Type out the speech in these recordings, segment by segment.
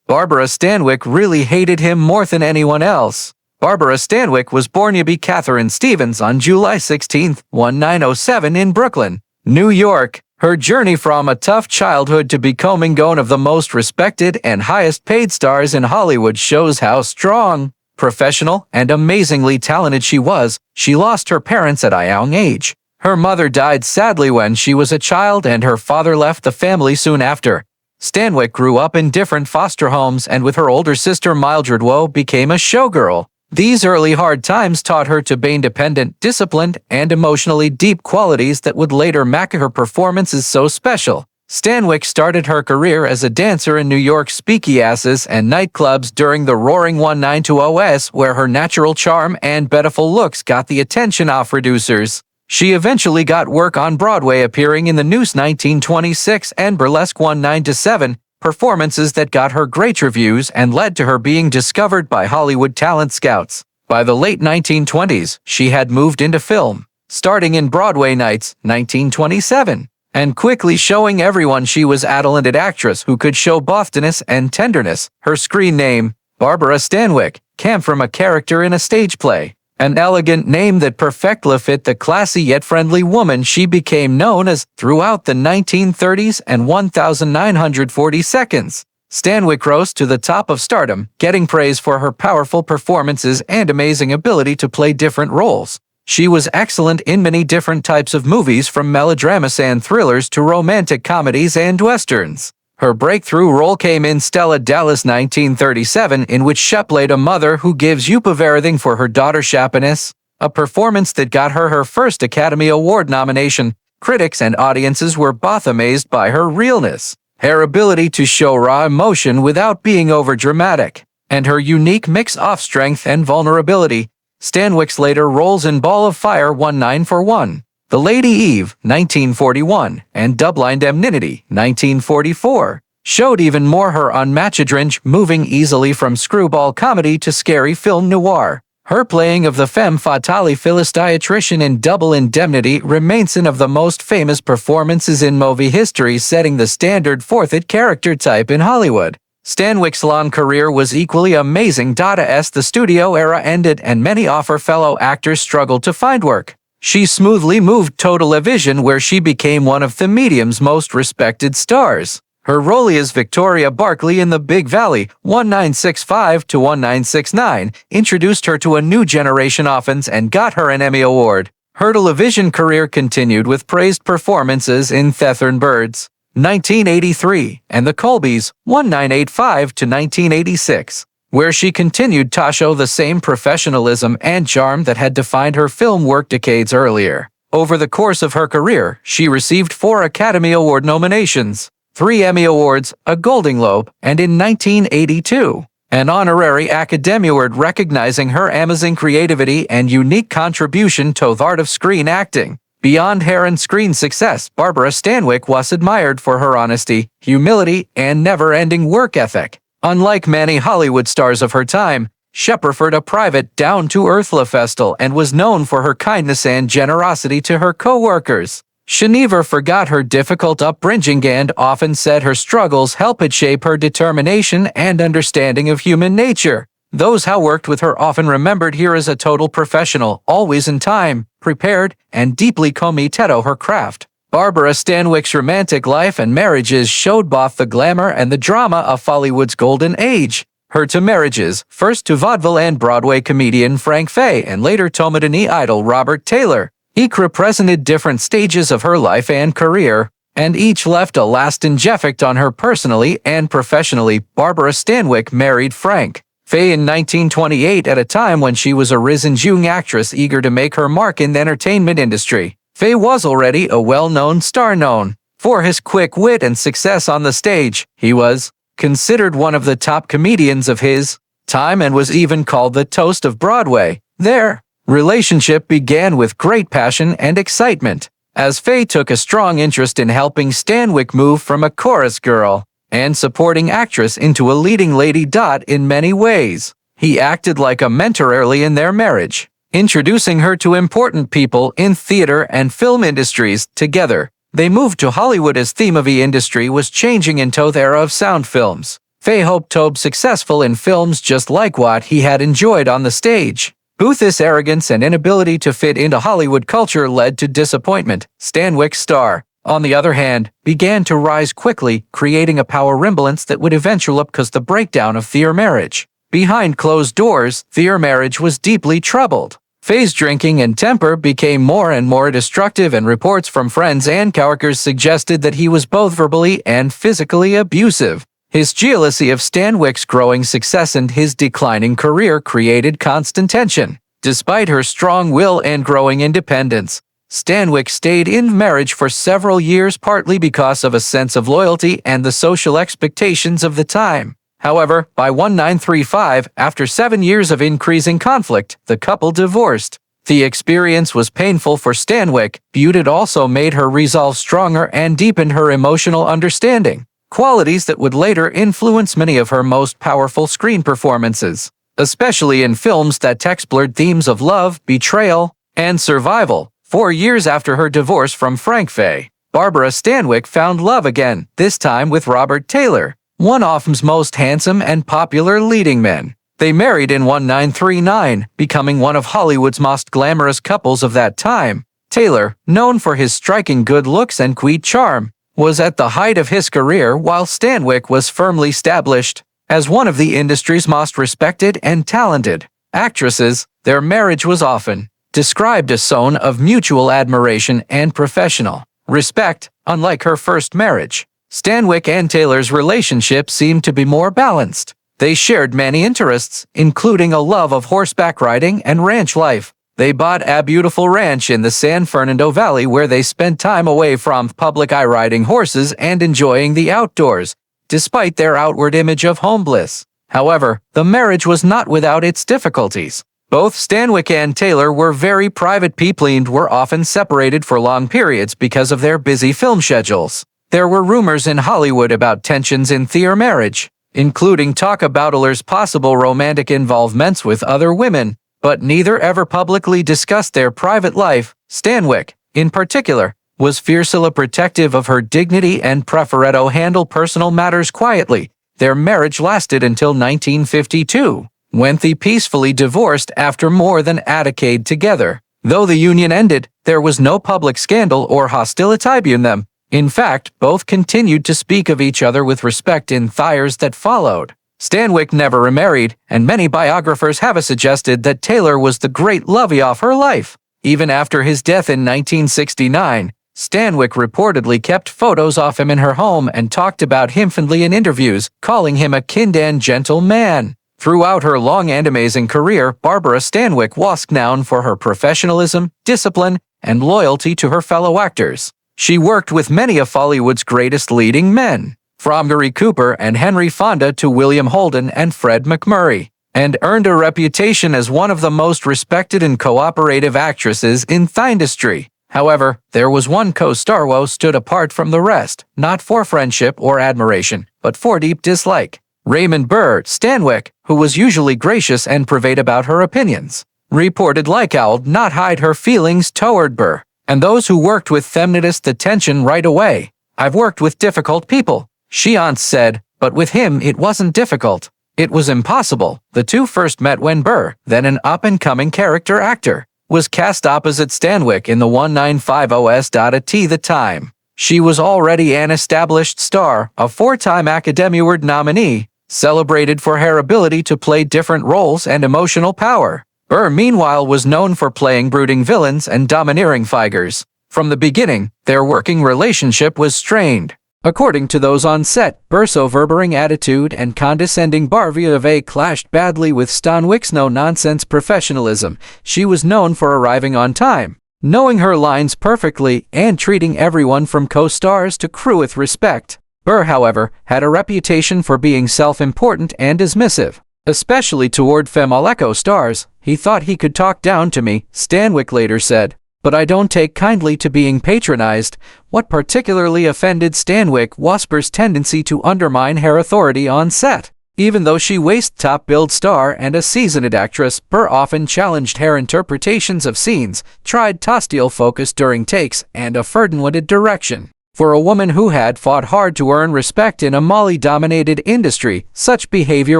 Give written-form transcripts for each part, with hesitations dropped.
Barbara Stanwyck really hated him more than anyone else. Barbara Stanwyck was born to be Catherine Stevens on July 16, 1907 in Brooklyn, New York. Her journey from a tough childhood to becoming one of the most respected and highest-paid stars in Hollywood shows how strong, professional, and amazingly talented she was. She lost her parents at a young age. Her mother died sadly when she was a child, and her father left the family soon after. Stanwyck grew up in different foster homes, and with her older sister Mildred Woe became a showgirl. These early hard times taught her to be independent, disciplined, and emotionally deep, qualities that would later make her performances so special. Stanwyck started her career as a dancer in New York speakeasies and nightclubs during the roaring 1920s, where her natural charm and beautiful looks got the attention of producers. She eventually got work on Broadway, appearing in The Noose 1926 and Burlesque 1927, performances that got her great reviews and led to her being discovered by Hollywood talent scouts. By the late 1920s, she had moved into film, starting in Broadway Nights 1927, and quickly showing everyone she was a talented actress who could show boldness and tenderness. Her screen name, Barbara Stanwyck, came from a character in a stage play, an elegant name that perfectly fit the classy yet friendly woman she became known as throughout the 1930s and 1942. Stanwyck rose to the top of stardom, getting praise for her powerful performances and amazing ability to play different roles. She was excellent in many different types of movies, from melodramas and thrillers to romantic comedies and westerns. Her breakthrough role came in Stella Dallas 1937, in which she played a mother who gives up everything for her daughter's happiness, a performance that got her her first Academy Award nomination. Critics and audiences were both amazed by her realness, her ability to show raw emotion without being overdramatic, and her unique mix of strength and vulnerability. Stanwyck's later roles in Ball of Fire 1941, The Lady Eve, 1941, and Double Indemnity, 1944, showed even more her unmatched range, moving easily from screwball comedy to scary film noir. Her playing of the femme fatale Phyllis Diatrician in Double Indemnity remains one of the most famous performances in movie history, setting the standard for that character type in Hollywood. Stanwyck's long career was equally amazing. As the studio era ended and many of her fellow actors struggled to find work, she smoothly moved to television, where she became one of the medium's most respected stars. Her role as Victoria Barkley in The Big Valley 1965 to 1969 introduced her to a new generation of fans and got her an Emmy Award. Her television career continued with praised performances in Thethern Birds 1983 and The Colbys 1985 to 1986, where she continued to show the same professionalism and charm that had defined her film work decades earlier. Over the course of her career, she received 4 Academy Award nominations, 3 Emmy Awards, a Golden Globe, and in 1982, an honorary Academy Award recognizing her amazing creativity and unique contribution to the art of screen acting. Beyond her on-screen success, Barbara Stanwyck was admired for her honesty, humility, and never-ending work ethic. Unlike many Hollywood stars of her time, she preferred a private, down-to-earth lifestyle and was known for her kindness and generosity to her co-workers. She never forgot her difficult upbringing and often said her struggles helped shape her determination and understanding of human nature. Those who worked with her often remembered her as a total professional, always in time, prepared, and deeply committed to her craft. Barbara Stanwyck's romantic life and marriages showed both the glamour and the drama of Hollywood's golden age. Her 2 marriages, first to vaudeville and Broadway comedian Frank Fay and later to Madonna idol Robert Taylor, each represented different stages of her life and career, and each left a lasting effect on her personally and professionally. Barbara Stanwyck married Frank Fay in 1928 at a time when she was a risen young actress eager to make her mark in the entertainment industry. Fay was already a well-known star, known for his quick wit and success on the stage. He was considered one of the top comedians of his time and was even called the toast of Broadway. Their relationship began with great passion and excitement, as Fay took a strong interest in helping Stanwyck move from a chorus girl and supporting actress into a leading lady. In many ways, he acted like a mentor early in their marriage, introducing her to important people in theater and film industries. Together, they moved to Hollywood as theme of the industry was changing into the era of sound films. Faye hoped to be successful in films just like what he had enjoyed on the stage. Booth's arrogance and inability to fit into Hollywood culture led to disappointment. Stanwyck's star, on the other hand, began to rise quickly, creating a power resemblance that would eventually cause the breakdown of their marriage. Behind closed doors, their marriage was deeply troubled. Faye's drinking and temper became more and more destructive, and reports from friends and coworkers suggested that he was both verbally and physically abusive. His jealousy of Stanwyck's growing success and his declining career created constant tension. Despite her strong will and growing independence, Stanwyck stayed in marriage for several years, partly because of a sense of loyalty and the social expectations of the time. However, by 1935, after 7 years of increasing conflict, the couple divorced. The experience was painful for Stanwyck, but it also made her resolve stronger and deepened her emotional understanding, qualities that would later influence many of her most powerful screen performances, especially in films that explored themes of love, betrayal, and survival. 4 years after her divorce from Frank Faye, Barbara Stanwyck found love again, this time with Robert Taylor, one of his most handsome and popular leading men. They married in 1939, becoming one of Hollywood's most glamorous couples of that time. Taylor, known for his striking good looks and quiet charm, was at the height of his career, while Stanwyck was firmly established as one of the industry's most respected and talented actresses. Their marriage was often described as one of mutual admiration and professional respect. Unlike her first marriage, Stanwyck and Taylor's relationship seemed to be more balanced. They shared many interests, including a love of horseback riding and ranch life. They bought a beautiful ranch in the San Fernando Valley where they spent time away from public eye riding horses and enjoying the outdoors, despite their outward image of home bliss. However, the marriage was not without its difficulties. Both Stanwyck and Taylor were very private people and were often separated for long periods because of their busy film schedules. There were rumors in Hollywood about tensions in their marriage, including talk about Taylor's possible romantic involvements with other women, but neither ever publicly discussed their private life. Stanwyck, in particular, was fiercely protective of her dignity and preferred to handle personal matters quietly. Their marriage lasted until 1952, when they peacefully divorced after more than a decade together. Though the union ended, there was no public scandal or hostility between them. In fact, both continued to speak of each other with respect in the years that followed. Stanwyck never remarried, and many biographers have suggested that Taylor was the great love of her life. Even after his death in 1969, Stanwyck reportedly kept photos of him in her home and talked about him fondly in interviews, calling him a kind and gentle man. Throughout her long and amazing career, Barbara Stanwyck was known for her professionalism, discipline, and loyalty to her fellow actors. She worked with many of Hollywood's greatest leading men, from Gary Cooper and Henry Fonda to William Holden and Fred MacMurray, and earned a reputation as one of the most respected and cooperative actresses in the industry. However, there was one co-star who stood apart from the rest, not for friendship or admiration, but for deep dislike. Raymond Burr. Stanwyck, who was usually gracious and private about her opinions, reported like would not hide her feelings toward Burr, and those who worked with them noticed the tension right away. "I've worked with difficult people," she once said, "but with him it wasn't difficult. It was impossible." The two first met when Burr, then an up-and-coming character actor, was cast opposite Stanwyck in the 1950s. At the time, she was already an established star, a four-time Academy Award nominee, celebrated for her ability to play different roles and emotional power. Burr, meanwhile, was known for playing brooding villains and domineering figures. From the beginning, their working relationship was strained. According to those on set, Burr's overbearing attitude and condescending behavior clashed badly with Stanwyck's no-nonsense professionalism. She was known for arriving on time, knowing her lines perfectly, and treating everyone from co-stars to crew with respect. Burr, however, had a reputation for being self-important and dismissive, especially toward female co-stars. "He thought he could talk down to me," Stanwyck later said, "but I don't take kindly to being patronized." What particularly offended Stanwyck was Burr's tendency to undermine her authority on set. Even though she was a top-billed star and a seasoned actress, Burr often challenged her interpretations of scenes, tried to steal focus during takes, and offered unwanted direction. For a woman who had fought hard to earn respect in a Molly-dominated industry, such behavior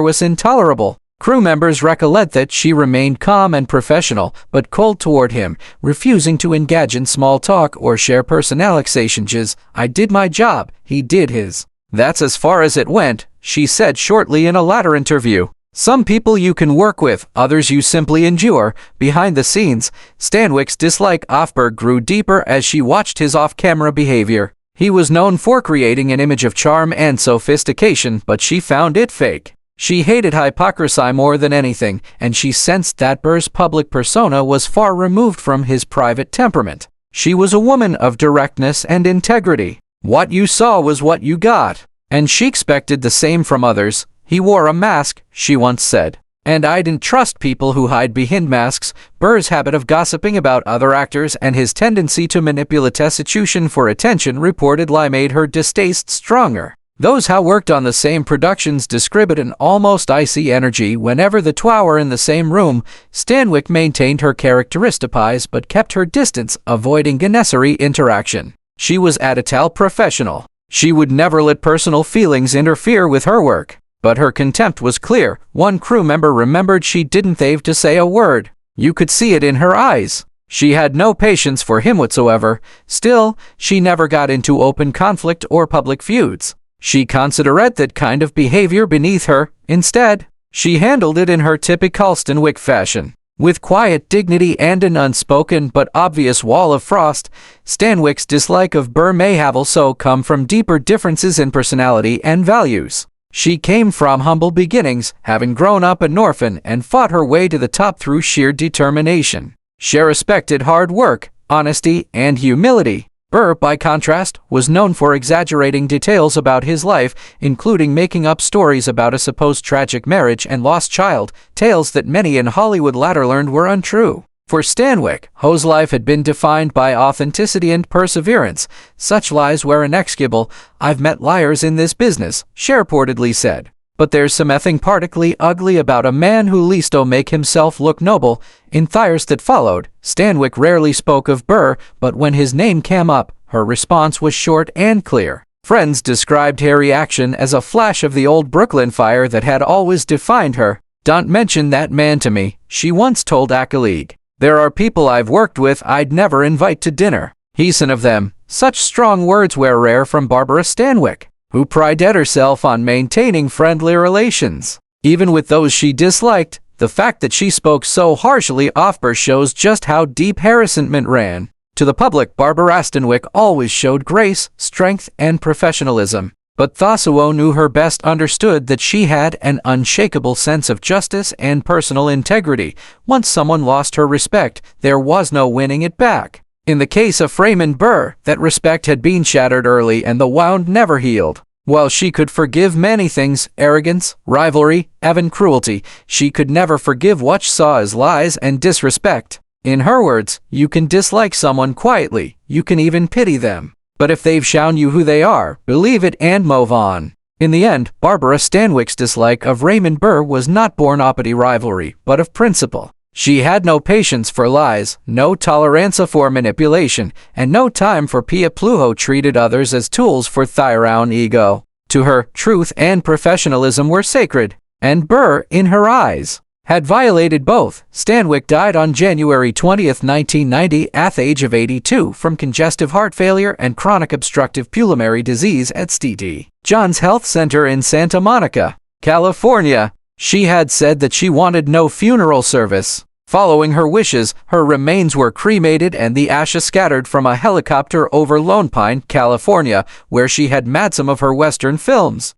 was intolerable. Crew members recollect that she remained calm and professional, but cold toward him, refusing to engage in small talk or share personal exchanges. "I did my job, he did his. That's as far as it went," she said shortly in a latter interview. "Some people you can work with, others you simply endure." Behind the scenes, Stanwyck's dislike of Burr grew deeper as she watched his off-camera behavior. He was known for creating an image of charm and sophistication, but she found it fake. She hated hypocrisy more than anything, and she sensed that Burr's public persona was far removed from his private temperament. She was a woman of directness and integrity. What you saw was what you got, and she expected the same from others. "He wore a mask," she once said, "and I didn't trust people who hide behind masks." Burr's habit of gossiping about other actors and his tendency to manipulate the situation for attention reportedly made her distaste stronger. Those who worked on the same productions described an almost icy energy whenever the two were in the same room. Stanwyck maintained her characteristics but kept her distance, avoiding unnecessary interaction. She was a professional. She would never let personal feelings interfere with her work. But her contempt was clear. One crew member remembered she didn't have to say a word. You could see it in her eyes. She had no patience for him whatsoever. Still, she never got into open conflict or public feuds. She considered that kind of behavior beneath her. Instead, she handled it in her typical Stanwyck fashion. With quiet dignity and an unspoken but obvious wall of frost, Stanwyck's dislike of Burr may have also come from deeper differences in personality and values. She came from humble beginnings, having grown up an orphan and fought her way to the top through sheer determination. She respected hard work, honesty, and humility. Burr, by contrast, was known for exaggerating details about his life, including making up stories about a supposed tragic marriage and lost child, tales that many in Hollywood later learned were untrue. For Stanwyck, whose life had been defined by authenticity and perseverance, such lies were inexcusable. "I've met liars in this business," she reportedly said. "But there's something particularly ugly about a man who least make himself look noble." In the years that followed, Stanwyck rarely spoke of Burr, but when his name came up, her response was short and clear. Friends described her reaction as a flash of the old Brooklyn fire that had always defined her. "Don't mention that man to me," she once told a colleague. "There are people I've worked with I'd never invite to dinner. He's one of them." Such strong words were rare from Barbara Stanwyck, who prided herself on maintaining friendly relations. Even with those she disliked, the fact that she spoke so harshly of Burr shows just how deep her resentment ran. To the public, Barbara Stanwyck always showed grace, strength, and professionalism. But those who knew her best understood that she had an unshakable sense of justice and personal integrity. Once someone lost her respect, there was no winning it back. In the case of Raymond Burr, that respect had been shattered early and the wound never healed. While she could forgive many things, arrogance, rivalry, even cruelty, she could never forgive what she saw as lies and disrespect. In her words, "You can dislike someone quietly, you can even pity them. But if they've shown you who they are, believe it and move on." In the end, Barbara Stanwyck's dislike of Raymond Burr was not born of petty rivalry, but of principle. She had no patience for lies, no tolerance for manipulation, and no time for people who treated others as tools for their own ego. To her, truth and professionalism were sacred, and Burr, in her eyes, had violated both. Stanwyck died on January 20, 1990, at the age of 82 from congestive heart failure and chronic obstructive pulmonary disease at St. John's Health Center in Santa Monica, California. She had said that she wanted no funeral service. Following her wishes, her remains were cremated and the ashes scattered from a helicopter over Lone Pine, California, where she had made some of her Western films.